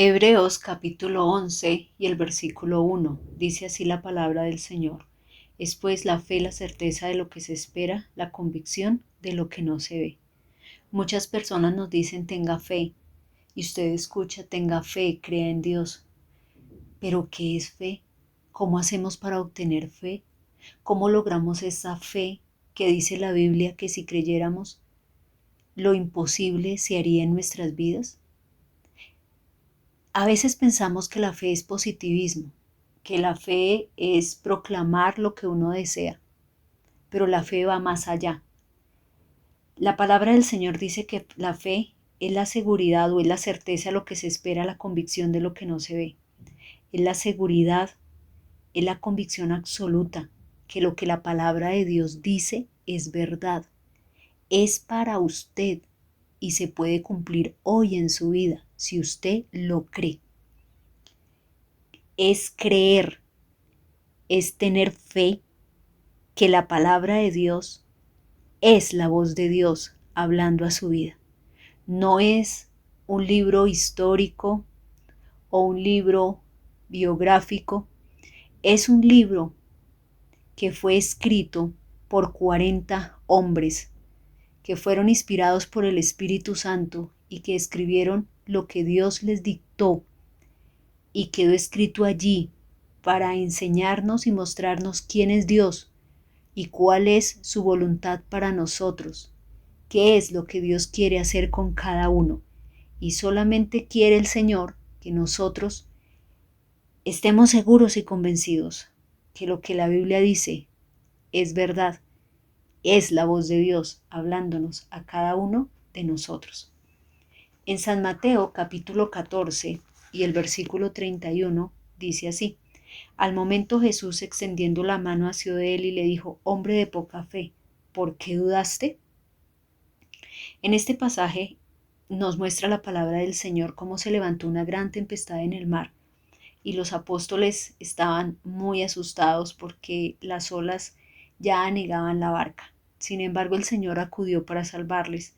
Hebreos capítulo 11 y el versículo 1 dice así la palabra del Señor. Es pues la fe la certeza de lo que se espera, la convicción de lo que no se ve. Muchas personas nos dicen tenga fe y usted escucha tenga fe, crea en Dios. Pero ¿qué es fe? ¿Cómo hacemos para obtener fe? ¿Cómo logramos esa fe que dice la Biblia que si creyéramos lo imposible se haría en nuestras vidas? A veces pensamos que la fe es positivismo, que la fe es proclamar lo que uno desea, pero la fe va más allá. La palabra del Señor dice que la fe es la seguridad o es la certeza de lo que se espera, la convicción de lo que no se ve. Es la seguridad, es la convicción absoluta que lo que la palabra de Dios dice es verdad, es para usted y se puede cumplir hoy en su vida si usted lo cree. Es creer, es tener fe que la palabra de Dios es la voz de Dios hablando a su vida. No es un libro histórico o un libro biográfico, es un libro que fue escrito por 40 hombres que fueron inspirados por el Espíritu Santo y que escribieron lo que Dios les dictó y quedó escrito allí para enseñarnos y mostrarnos quién es Dios y cuál es su voluntad para nosotros, qué es lo que Dios quiere hacer con cada uno. Y solamente quiere el Señor que nosotros estemos seguros y convencidos que lo que la Biblia dice es verdad, es la voz de Dios hablándonos a cada uno de nosotros. En San Mateo capítulo 14 y el versículo 31 dice así: Al momento Jesús, extendiendo la mano hacia él, y le dijo: Hombre de poca fe, ¿por qué dudaste? En este pasaje nos muestra la palabra del Señor cómo se levantó una gran tempestad en el mar y los apóstoles estaban muy asustados porque las olas ya anegaban la barca. Sin embargo, el Señor acudió para salvarles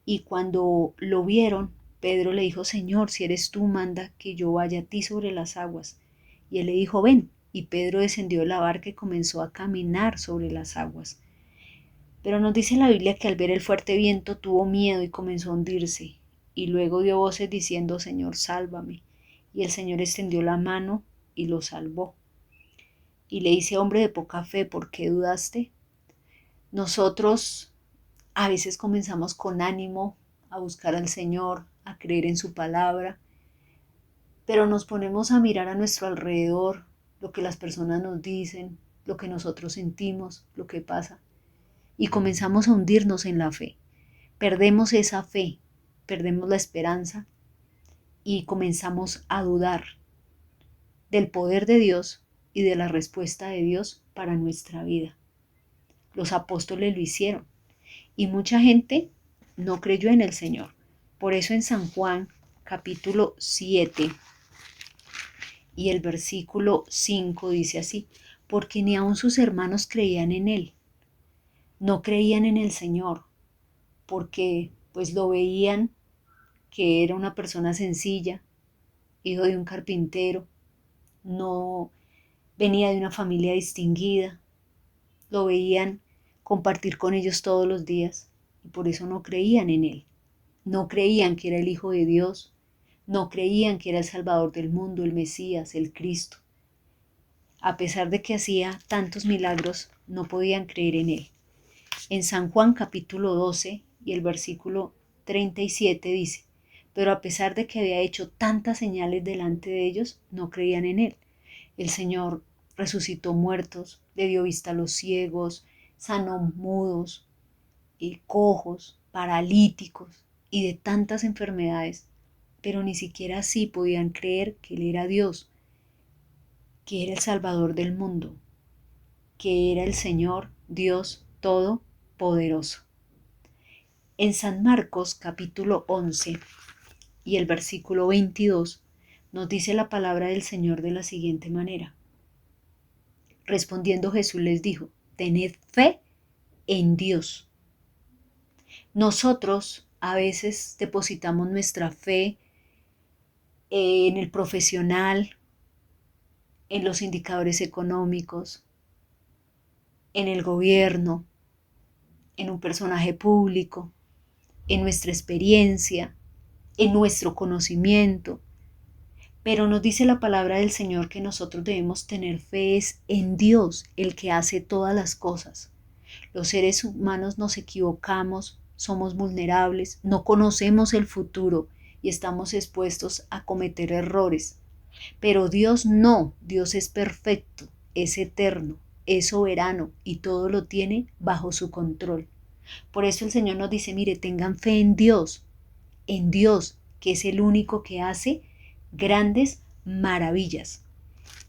y cuando lo vieron, Pedro le dijo: Señor, si eres tú, manda que yo vaya a ti sobre las aguas. Y él le dijo: ven. Y Pedro descendió de la barca y comenzó a caminar sobre las aguas. Pero nos dice la Biblia que al ver el fuerte viento tuvo miedo y comenzó a hundirse. Y luego dio voces diciendo: Señor, sálvame. Y el Señor extendió la mano y lo salvó. Y le dice: hombre de poca fe, ¿por qué dudaste? Nosotros a veces comenzamos con ánimo a buscar al Señor, a creer en su palabra, pero nos ponemos a mirar a nuestro alrededor, lo que las personas nos dicen, lo que nosotros sentimos, lo que pasa, y comenzamos a hundirnos en la fe. Perdemos esa fe, perdemos la esperanza y comenzamos a dudar del poder de Dios y de la respuesta de Dios para nuestra vida. Los apóstoles lo hicieron y mucha gente no creyó en el Señor. Por eso en San Juan capítulo 7 y el versículo 5 dice así: porque ni aun sus hermanos creían en él, no creían en el Señor, porque pues lo veían que era una persona sencilla, hijo de un carpintero, no venía de una familia distinguida, lo veían compartir con ellos todos los días y por eso no creían en él. No creían que era el Hijo de Dios, no creían que era el Salvador del mundo, el Mesías, el Cristo. A pesar de que hacía tantos milagros, no podían creer en él. En San Juan capítulo 12 y el versículo 37 dice: pero a pesar de que había hecho tantas señales delante de ellos, no creían en él. El Señor resucitó muertos, le dio vista a los ciegos, sanó mudos, cojos, paralíticos y de tantas enfermedades, pero ni siquiera así podían creer que Él era Dios, que era el Salvador del mundo, que era el Señor Dios Todopoderoso. En San Marcos capítulo 11 y el versículo 22 nos dice la palabra del Señor de la siguiente manera: respondiendo Jesús les dijo: tened fe en Dios. Nosotros a veces depositamos nuestra fe en el profesional, en los indicadores económicos, en el gobierno, en un personaje público, en nuestra experiencia, en nuestro conocimiento. Pero nos dice la palabra del Señor que nosotros debemos tener fe es en Dios, el que hace todas las cosas. Los seres humanos nos equivocamos, somos vulnerables, no conocemos el futuro y estamos expuestos a cometer errores. Pero Dios no, Dios es perfecto, es eterno, es soberano y todo lo tiene bajo su control. Por eso el Señor nos dice, mire, tengan fe en Dios, que es el único que hace grandes maravillas.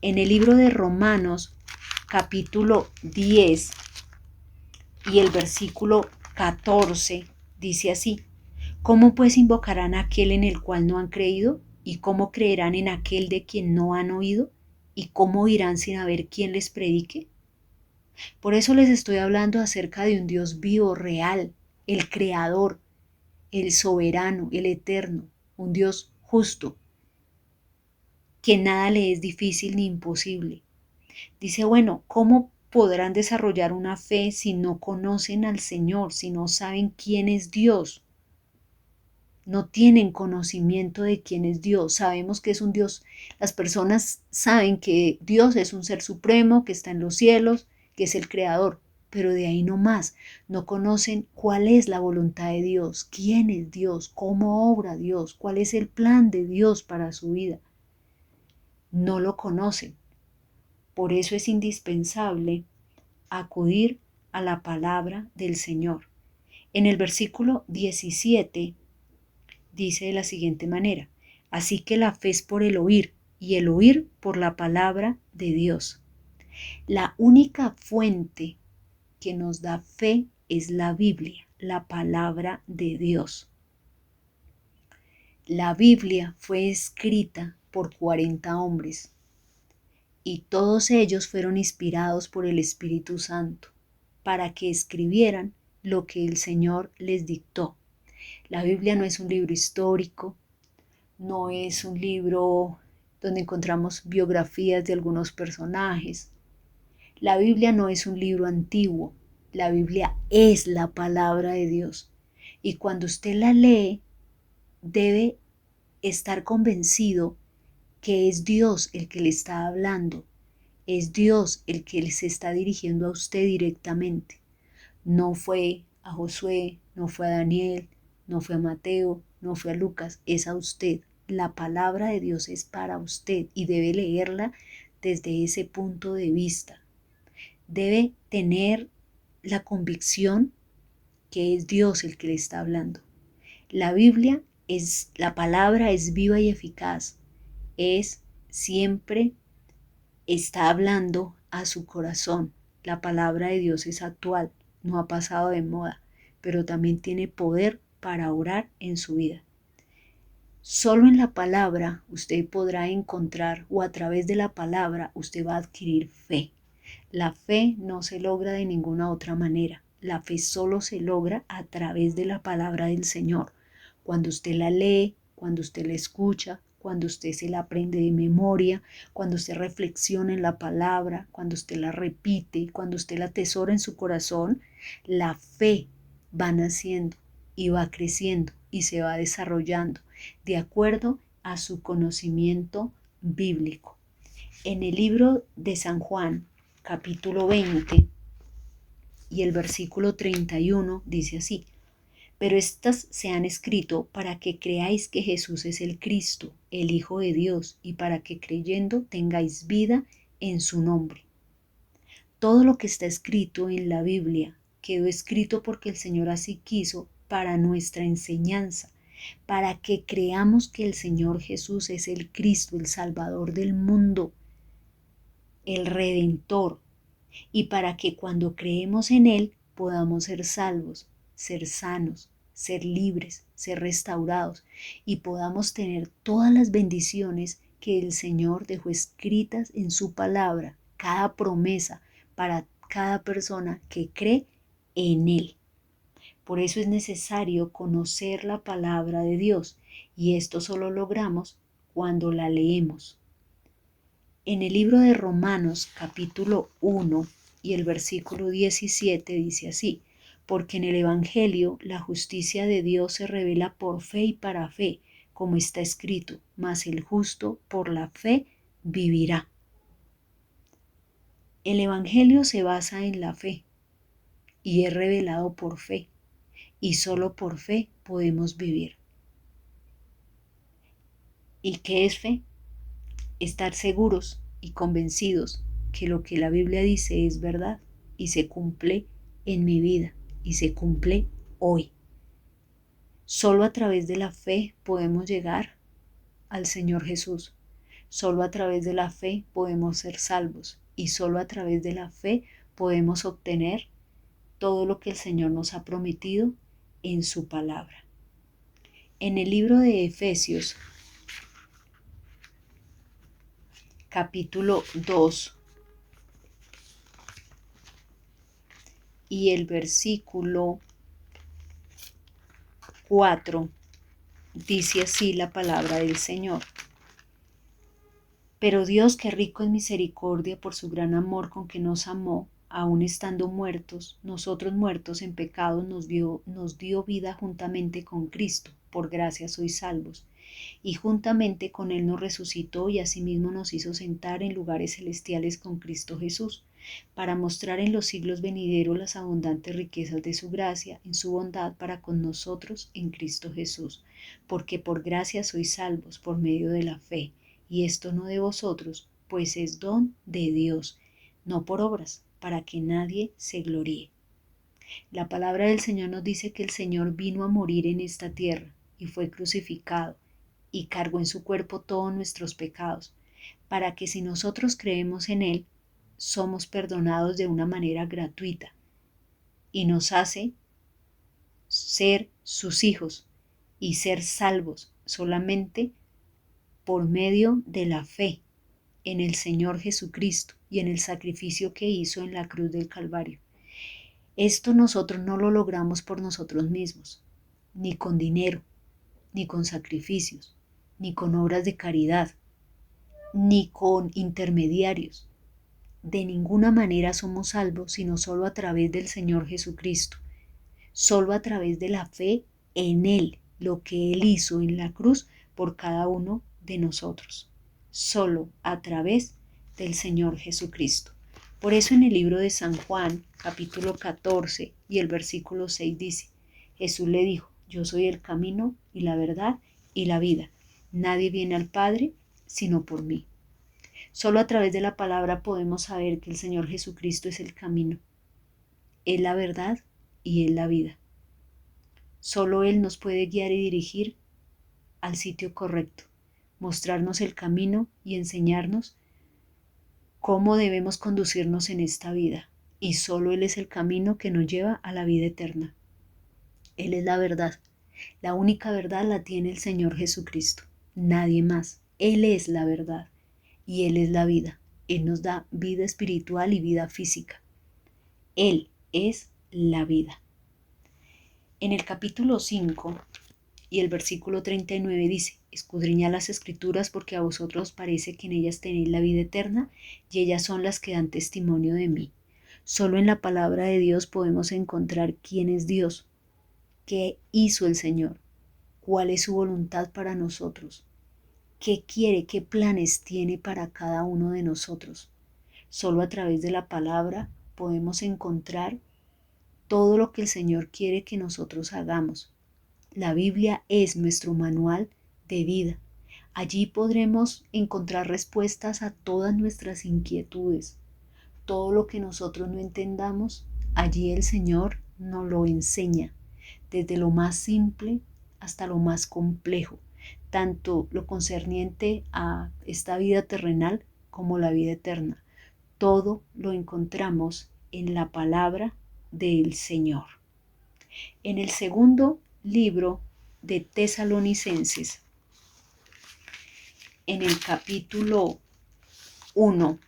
En el libro de Romanos, capítulo 10 y el versículo 14, dice así: ¿Cómo pues invocarán a aquel en el cual no han creído? ¿Y cómo creerán en aquel de quien no han oído? ¿Y cómo irán sin haber quien les predique? Por eso les estoy hablando acerca de un Dios vivo, real, el creador, el soberano, el eterno, un Dios justo, que nada le es difícil ni imposible. Dice, bueno, ¿cómo podrán desarrollar una fe si no conocen al Señor, si no saben quién es Dios? No tienen conocimiento de quién es Dios. Sabemos que es un Dios. Las personas saben que Dios es un ser supremo, que está en los cielos, que es el creador, pero de ahí no más. No conocen cuál es la voluntad de Dios, quién es Dios, cómo obra Dios, cuál es el plan de Dios para su vida. No lo conocen. Por eso es indispensable acudir a la palabra del Señor. En el versículo 17 dice de la siguiente manera: así que la fe es por el oír y el oír por la palabra de Dios. La única fuente que nos da fe es la Biblia, la palabra de Dios. La Biblia fue escrita por 40 hombres y todos ellos fueron inspirados por el Espíritu Santo para que escribieran lo que el Señor les dictó. La Biblia no es un libro histórico, no es un libro donde encontramos biografías de algunos personajes. La Biblia no es un libro antiguo, la Biblia es la palabra de Dios. Y cuando usted la lee, debe estar convencido que es Dios el que le está hablando, es Dios el que se está dirigiendo a usted directamente. No fue a Josué, no fue a Daniel, no fue a Mateo, no fue a Lucas, es a usted. La palabra de Dios es para usted y debe leerla desde ese punto de vista. Debe tener la convicción que es Dios el que le está hablando. La Biblia es, la palabra es viva y eficaz, es siempre está hablando a su corazón. La palabra de Dios es actual, no ha pasado de moda, pero también tiene poder para orar en su vida. Solo en la palabra usted podrá encontrar, o a través de la palabra usted va a adquirir fe. La fe no se logra de ninguna otra manera. La fe solo se logra a través de la palabra del Señor. Cuando usted la lee, cuando usted la escucha, cuando usted se la aprende de memoria, cuando usted reflexiona en la palabra, cuando usted la repite, cuando usted la atesora en su corazón, la fe va naciendo y va creciendo y se va desarrollando de acuerdo a su conocimiento bíblico. En el libro de San Juan, capítulo 20 y el versículo 31 dice así: pero estas se han escrito para que creáis que Jesús es el Cristo, el Hijo de Dios, y para que creyendo tengáis vida en su nombre. Todo lo que está escrito en la Biblia quedó escrito porque el Señor así quiso para nuestra enseñanza, para que creamos que el Señor Jesús es el Cristo, el Salvador del mundo, el Redentor, y para que cuando creemos en Él podamos ser salvos, ser sanos, ser libres, ser restaurados y podamos tener todas las bendiciones que el Señor dejó escritas en su palabra, cada promesa para cada persona que cree en Él. Por eso es necesario conocer la palabra de Dios y esto solo logramos cuando la leemos. En el libro de Romanos capítulo 1 y el versículo 17 dice así: porque en el Evangelio la justicia de Dios se revela por fe y para fe, como está escrito, mas el justo por la fe vivirá. El Evangelio se basa en la fe y es revelado por fe, y solo por fe podemos vivir. ¿Y qué es fe? Estar seguros y convencidos que lo que la Biblia dice es verdad y se cumple en mi vida y se cumple hoy. Solo a través de la fe podemos llegar al Señor Jesús. Solo a través de la fe podemos ser salvos y solo a través de la fe podemos obtener todo lo que el Señor nos ha prometido en su palabra. En el libro de Efesios, capítulo 2 y el versículo 4, dice así la palabra del Señor. Pero Dios, que rico en misericordia por su gran amor con que nos amó, aun estando muertos, nosotros muertos en pecados, nos dio vida juntamente con Cristo. Por gracia sois salvos. Y juntamente con Él nos resucitó y asimismo nos hizo sentar en lugares celestiales con Cristo Jesús, para mostrar en los siglos venideros las abundantes riquezas de su gracia, en su bondad para con nosotros en Cristo Jesús. Porque por gracia sois salvos por medio de la fe, y esto no de vosotros, pues es don de Dios, no por obras, para que nadie se gloríe. La palabra del Señor nos dice que el Señor vino a morir en esta tierra y fue crucificado y cargó en su cuerpo todos nuestros pecados, para que si nosotros creemos en Él, somos perdonados de una manera gratuita y nos hace ser sus hijos y ser salvos solamente por medio de la fe en el Señor Jesucristo y en el sacrificio que hizo en la cruz del Calvario. Esto nosotros no lo logramos por nosotros mismos, ni con dinero, ni con sacrificios, ni con obras de caridad, ni con intermediarios. De ninguna manera somos salvos, sino solo a través del Señor Jesucristo, solo a través de la fe en Él, lo que Él hizo en la cruz por cada uno de nosotros, solo a través del Señor Jesucristo. Por eso en el libro de San Juan, capítulo 14 y el versículo 6 dice: Jesús le dijo: yo soy el camino y la verdad y la vida. Nadie viene al Padre sino por mí. Solo a través de la palabra podemos saber que el Señor Jesucristo es el camino, es la verdad y es la vida. Solo Él nos puede guiar y dirigir al sitio correcto, mostrarnos el camino y enseñarnos cómo debemos conducirnos en esta vida. Y solo Él es el camino que nos lleva a la vida eterna. Él es la verdad. La única verdad la tiene el Señor Jesucristo, nadie más. Él es la verdad y Él es la vida. Él nos da vida espiritual y vida física. Él es la vida. En el capítulo 5 y el versículo 39 dice: escudriñad las escrituras, porque a vosotros parece que en ellas tenéis la vida eterna, y ellas son las que dan testimonio de mí. Solo en la palabra de Dios podemos encontrar quién es Dios, qué hizo el Señor, cuál es su voluntad para nosotros, qué quiere, qué planes tiene para cada uno de nosotros. Solo a través de la palabra podemos encontrar todo lo que el Señor quiere que nosotros hagamos. La Biblia es nuestro manual de vida. Allí podremos encontrar respuestas a todas nuestras inquietudes. Todo lo que nosotros no entendamos, allí el Señor nos lo enseña, desde lo más simple hasta lo más complejo, tanto lo concerniente a esta vida terrenal como la vida eterna. Todo lo encontramos en la palabra del Señor. En el segundo libro de Tesalonicenses, en el capítulo 1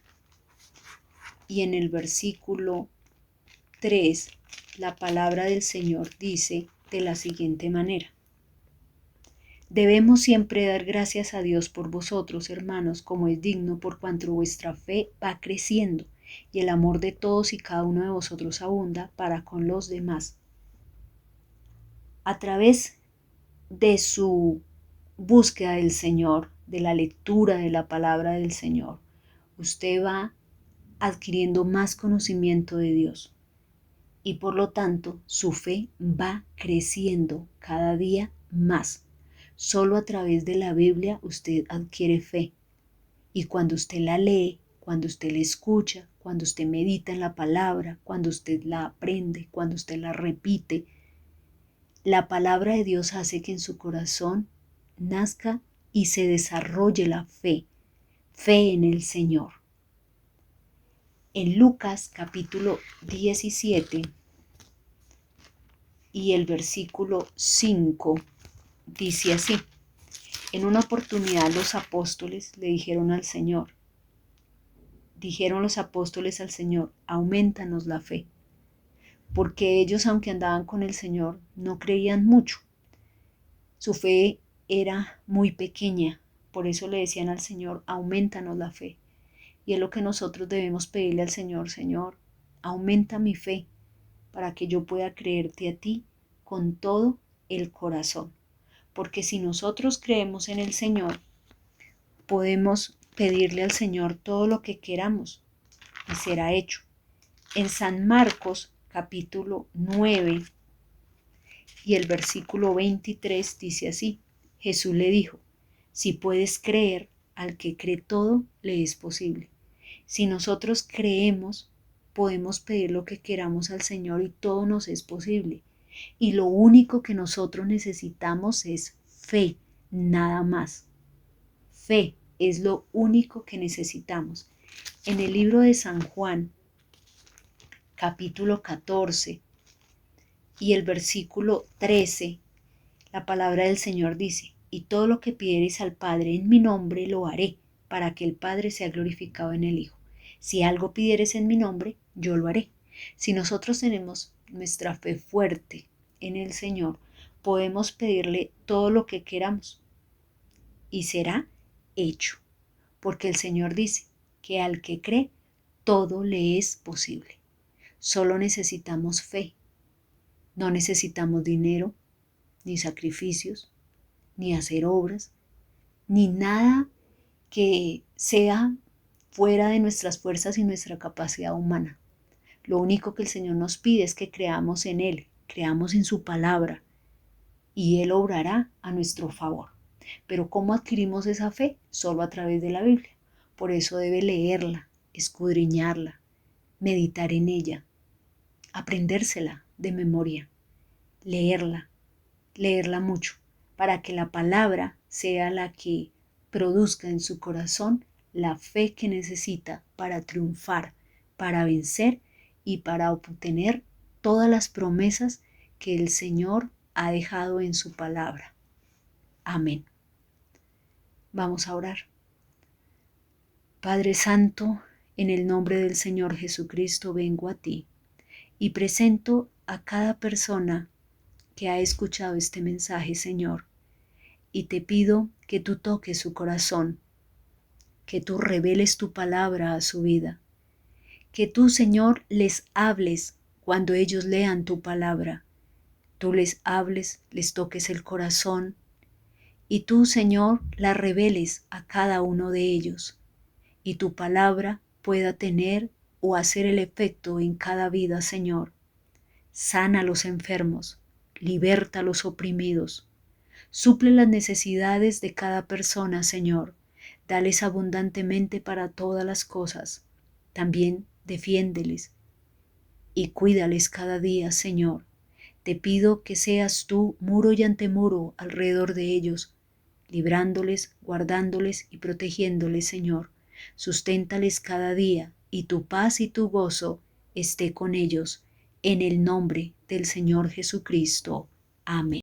y en el versículo 3, la palabra del Señor dice de la siguiente manera: Debemos siempre dar gracias a Dios por vosotros, hermanos, como es digno, por cuanto vuestra fe va creciendo y el amor de todos y cada uno de vosotros abunda para con los demás. A través de su búsqueda del Señor, de la lectura de la palabra del Señor, usted va adquiriendo más conocimiento de Dios y por lo tanto su fe va creciendo cada día más. Solo a través de la Biblia usted adquiere fe y cuando usted la lee, cuando usted la escucha, cuando usted medita en la palabra, cuando usted la aprende, cuando usted la repite, la palabra de Dios hace que en su corazón nazca y se desarrolle la fe, fe en el Señor. En Lucas capítulo 17 y el versículo 5 dice así: en una oportunidad los apóstoles le dijeron al Señor, aumentanos la fe, porque ellos, aunque andaban con el Señor, no creían mucho. Su fe era muy pequeña, por eso le decían al Señor, aumentanos la fe. Y es lo que nosotros debemos pedirle al Señor: Señor, aumenta mi fe para que yo pueda creerte a ti con todo el corazón. Porque si nosotros creemos en el Señor, podemos pedirle al Señor todo lo que queramos y será hecho. En San Marcos capítulo 9 y el versículo 23 dice así: Jesús le dijo, si puedes creer, al que cree todo le es posible. Si nosotros creemos, podemos pedir lo que queramos al Señor y todo nos es posible. Y lo único que nosotros necesitamos es fe, nada más. Fe es lo único que necesitamos. En el libro de San Juan, capítulo 14 y el versículo 13, la palabra del Señor dice: y todo lo que pidiereis al Padre en mi nombre lo haré, para que el Padre sea glorificado en el Hijo. Si algo pidieres en mi nombre, yo lo haré. Si nosotros tenemos nuestra fe fuerte en el Señor, podemos pedirle todo lo que queramos y será hecho, porque el Señor dice que al que cree, todo le es posible. Solo necesitamos fe. No necesitamos dinero, ni sacrificios, ni hacer obras, ni nada que sea fuera de nuestras fuerzas y nuestra capacidad humana. Lo único que el Señor nos pide es que creamos en Él, creamos en su palabra, y Él obrará a nuestro favor. Pero ¿cómo adquirimos esa fe? Solo a través de la Biblia. Por eso debe leerla, escudriñarla, meditar en ella, aprendérsela de memoria, leerla mucho, para que la palabra sea la que produzca en su corazón la fe que necesita para triunfar, para vencer y para obtener todas las promesas que el Señor ha dejado en su palabra. Amén. Vamos a orar. Padre Santo, en el nombre del Señor Jesucristo vengo a ti y presento a cada persona que ha escuchado este mensaje, Señor, y te pido que tú toques su corazón, que tú reveles tu palabra a su vida, que tú, Señor, les hables cuando ellos lean tu palabra, tú les hables, les toques el corazón, y tú, Señor, la reveles a cada uno de ellos, y tu palabra pueda tener o hacer el efecto en cada vida, Señor. Sana a los enfermos, liberta a los oprimidos, suple las necesidades de cada persona, Señor. Dales abundantemente para todas las cosas. También defiéndeles y cuídales cada día, Señor. Te pido que seas tú muro y antemuro alrededor de ellos, librándoles, guardándoles y protegiéndoles, Señor. Susténtales cada día y tu paz y tu gozo esté con ellos. En el nombre del Señor Jesucristo. Amén.